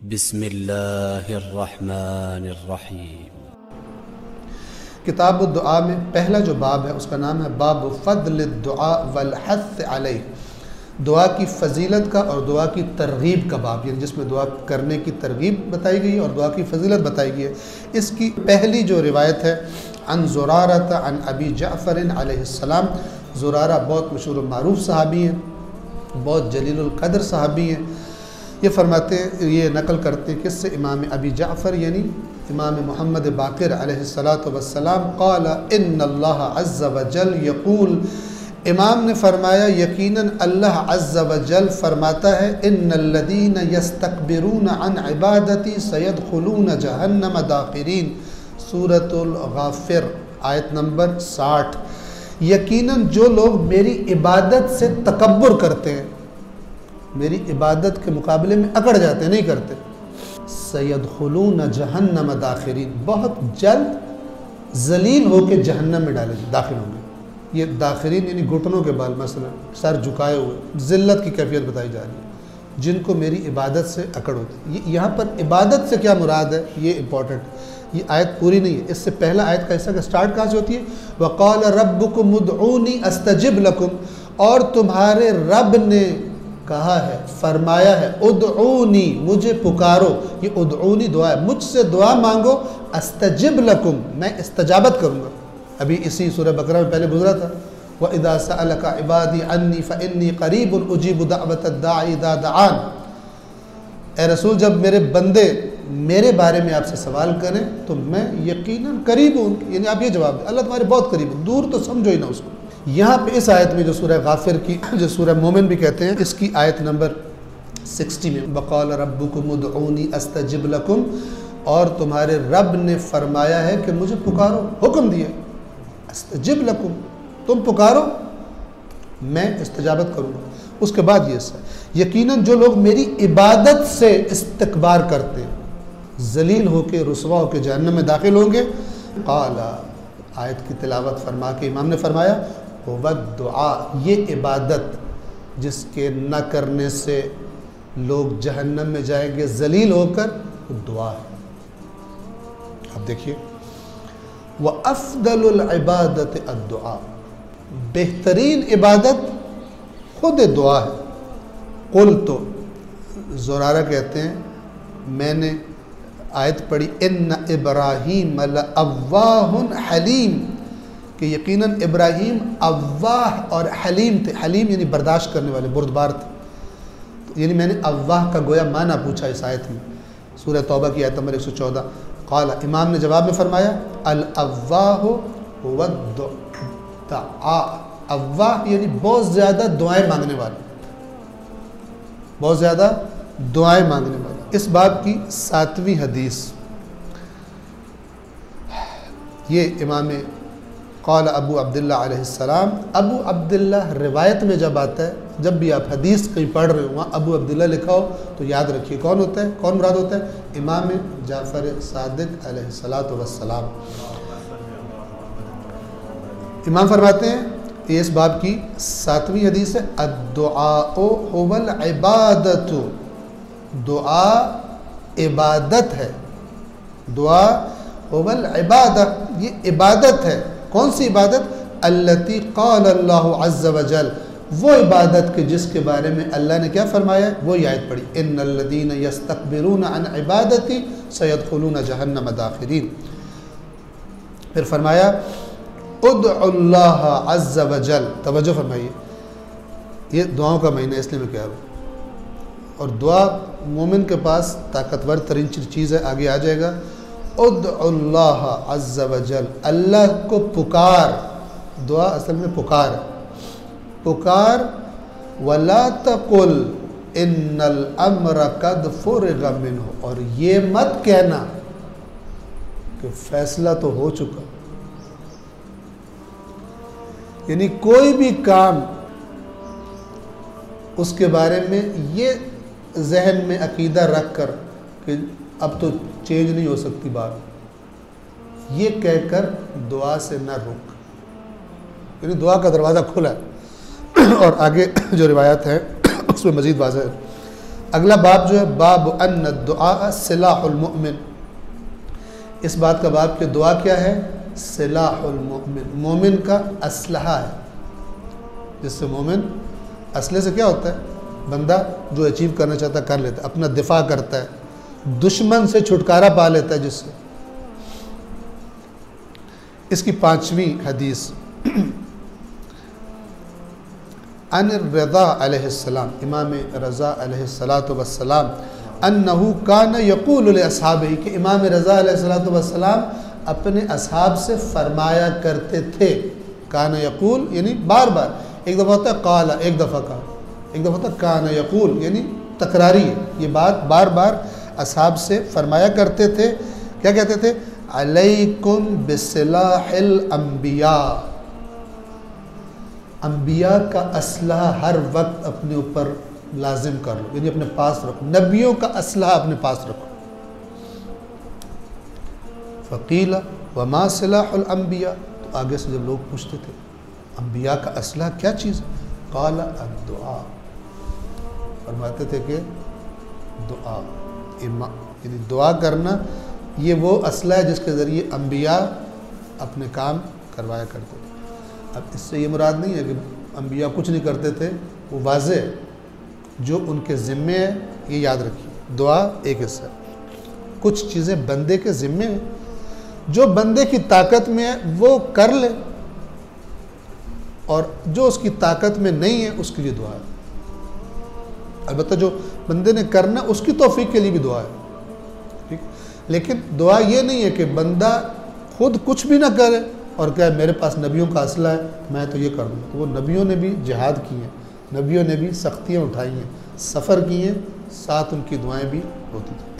بسم اللہ الرحمن الرحیم۔ کتاب الدعا میں پہلا جو باب ہے اس کا نام ہے باب فضل الدعاء والحث علیہ، دعا کی فضیلت کا اور دعا کی ترغیب کا باب، یعنی جس میں دعا کرنے کی ترغیب بتائی گئی اور دعا کی فضیلت بتائی گئی ہے۔ اس کی پہلی جو روایت ہے عن زرارۃ عن ابی جعفر علیہ السلام۔ زرارہ بہت مشہور و معروف صحابی ہیں، بہت جلیل القدر صحابی ہیں۔ یہ فرماتے ہیں، یہ نقل کرتے ہیں کس سے؟ امام ابی جعفر یعنی امام محمد باقر علیہ السلام قال ان اللہ عز وجل یقول، امام نے فرمایا یقیناً اللہ عز وجل فرماتا ہے ان الذین یستکبرون عن عبادتی سیدخلون جہنم داخرین، سورۃ الغافر آیت نمبر 60۔ یقیناً جو لوگ میری عبادت سے تکبر کرتے ہیں، میری عبادت کے مقابلے میں اکڑ جاتے ہیں، نہیں کرتے، سیدخلون جہنم داخرین، بہت جلد ذلیل ہو کے جہنم میں داخل ہوں گے۔ یہ داخرین یعنی گھٹنوں کے بال، مثلا سر جھکائے ہوئے، ذلت کی کیفیت بتائی جا رہی ہے، جن کو میری عبادت سے اکڑ ہوتی ہے۔ یہاں پر عبادت سے کیا مراد ہے یہ امپورٹنٹ، یہ آیت پوری نہیں ہے، اس سے پہلا آیت کا حصہ کا سٹارٹ کہاں سے ہوتی ہے؟ وَقَالَ رَبُّكُمُ ادْعُونِي أَسْتَجِبْ لَكُمْ، اور تمہارے رب نے کہا ہے، فرمایا ہے، ادعونی، مجھے پکارو۔ یہ ادعونی دعا ہے، مجھ سے دعا مانگو، استجب لکم، میں استجابت کروں گا۔ ابھی اسی سورہ بقرہ میں پہلے گزرا تھا، وَإِذَا سَأَلَكَ عِبَادِي عَنِّي فَإِنِّي قَرِيبٌ أُجِيبُ دَعْوَةَ الدَّاعِ إِذَا دَعَانِ۔ اے رسول، جب میرے بندے میرے بارے میں آپ سے سوال کریں تو میں یقیناً قریب ہوں، یعنی آپ یہ جواب دیں، اللہ تمہارے بہت قریب ہے، دور تو سمجھو ہی نہ اس کو۔ یہاں پہ اس آیت میں جو سورہ غافر کی، جو سورہ مومن بھی کہتے ہیں، اس کی آیت نمبر 60 میں وَقَالَ رَبُّكُمُ ادْعُونِي أَسْتَجِبْ لَكُمْ، اور تمہارے رب نے فرمایا ہے کہ مجھے پکارو، حکم دیا، استجب لکم، تم پکارو میں استجابت کروں گا۔ اس کے بعد یہ یقیناً جو لوگ میری عبادت سے استکبار کرتے ہیں، ذلیل ہو کے رسوا ہو کے جہنم میں داخل ہوں گے۔ قال، آیت کی تلاوت فرما کے امام نے فرمایا وَالدُّعَا، یہ عبادت جس کے نہ کرنے سے لوگ جہنم میں جائیں گے ذلیل ہو کر، وہ دعا ہے۔ اب دیکھیے، وَأَفْضَلُ الْعِبَادَةِ الدُّعَا، بہترین عبادت خود دعا ہے۔ قُلْتُ، زرارہ کہتے ہیں میں نے آیت پڑھی ان ابراہیم لَأَوَّاهٌ حلیم، کہ یقیناً ابراہیم اواہ اور حلیم تھے۔ حلیم یعنی برداشت کرنے والے، بردبار تھے، یعنی میں نے اواہ کا گویا معنی پوچھا اس آیت میں، سورہ توبہ کی آیت نمبر 114۔ قال، امام نے جواب میں فرمایا الاواہ هو الدعاء، اواہ یعنی بہت زیادہ دعائیں مانگنے والے، بہت زیادہ دعائیں مانگنے والے۔ اس باب کی 7ویں حدیث، یہ امام قال ابو عبداللہ علیہ السلام، ابو عبداللہ روایت میں جب آتا ہے، جب بھی آپ حدیث کہیں پڑھ رہے ہو وہاں ابو عبداللہ لکھا ہو تو یاد رکھیے کون ہوتا ہے، کون مراد ہوتا ہے؟ امام جعفر صادق علیہ السلام۔ امام فرماتے ہیں یہ اس باب کی 7ویں حدیث ہے، الدعاء هو العبادت، دعا عبادت ہے، دعا هو العبادت، یہ عبادت ہے۔ کون سی عبادت؟ التی قال اللہ عز وجل، وہ عبادت کہ جس کے بارے میں اللہ نے کیا فرمایا ہے، وہ آیت پڑھی ان الذین یستکبرون عن عبادتی سیدخلون جہنم داخرین۔ پھر فرمایا ادعوا اللہ عز وجل، توجہ فرمائیے، یہ دعاؤں کا مہینہ اس لیے میں کہہ رہا ہوں، اور دعا مومن کے پاس طاقتور ترین چیز ہے، آگے آ جائے گا۔ ادعوا اللہ عز وجل، اللہ کو پکار، دعا اصل میں پکار ہے، پکار، ولا تقل ان الامر قد فرغ منہ، اور یہ مت کہنا کہ فیصلہ تو ہو چکا، یعنی کوئی بھی کام اس کے بارے میں یہ ذہن میں عقیدہ رکھ کر کہ اب تو چینج نہیں ہو سکتی بات، یہ کہہ کر دعا سے نہ رک، یعنی دعا کا دروازہ کھلا ہے۔ اور آگے جو روایت ہے اس میں مزید واضح ہے، اگلا باب جو ہے باب ان الدعاء سلاح المؤمن، اس بات کا باب کہ دعا کیا ہے؟ سلاح المؤمن، مومن کا اسلحہ ہے، جس سے مومن اسلحے سے کیا ہوتا ہے؟ بندہ جو اچیو کرنا چاہتا ہے کر لیتا ہے، اپنا دفاع کرتا ہے، دشمن سے چھٹکارا پا لیتا ہے جس سے۔ اس کی 5ویں حدیث عن الرضا علیہ السلام، امام رضا علیہ السلام انہو کان یقول لاصحابہ، کہ امام رضا علیہ السلام اپنے اصحاب سے فرمایا کرتے تھے۔ کان یقول یعنی بار بار، ایک دفعہ ہوتا ہے قال، ایک دفعہ کہا، ایک دفعہ ہوتا ہے کان یقول یعنی تکراری ہے، یہ بات بار بار اصحاب سے فرمایا کرتے تھے۔ کیا کہتے تھے؟ علیکم بسلاح الانبیاء، انبیاء کا اسلحہ ہر وقت اپنے اوپر لازم کر لو، یعنی اپنے پاس رکھو، نبیوں کا اسلحہ اپنے پاس رکھو۔ فقیل وما سلاح الانبیاء، تو آگے سے جب لوگ پوچھتے تھے انبیاء کا اسلحہ کیا چیز ہے؟ قال الدعاء، فرماتے تھے کہ دعا، یعنی دعا کرنا یہ وہ اسلحہ ہے جس کے ذریعے انبیاء اپنے کام کروایا کرتے تھے۔ اب اس سے یہ مراد نہیں ہے کہ انبیاء کچھ نہیں کرتے تھے، وہ واضح ہے، جو ان کے ذمے ہے یہ یاد رکھیے، دعا ایک حصہ ہے، کچھ چیزیں بندے کے ذمے ہیں، جو بندے کی طاقت میں ہے وہ کر لے، اور جو اس کی طاقت میں نہیں ہے اس کے لیے دعا ہے۔ البتہ جو بندے نے کرنا اس کی توفیق کے لیے بھی دعا ہے، ٹھیک، لیکن دعا یہ نہیں ہے کہ بندہ خود کچھ بھی نہ کرے اور کہے میرے پاس نبیوں کا اسلحہ ہے میں تو یہ کر دوں۔ وہ نبیوں نے بھی جہاد کی ہیں، نبیوں نے بھی سختیاں اٹھائی ہیں، سفر کیے ہیں، ساتھ ان کی دعائیں بھی ہوتی تھیں۔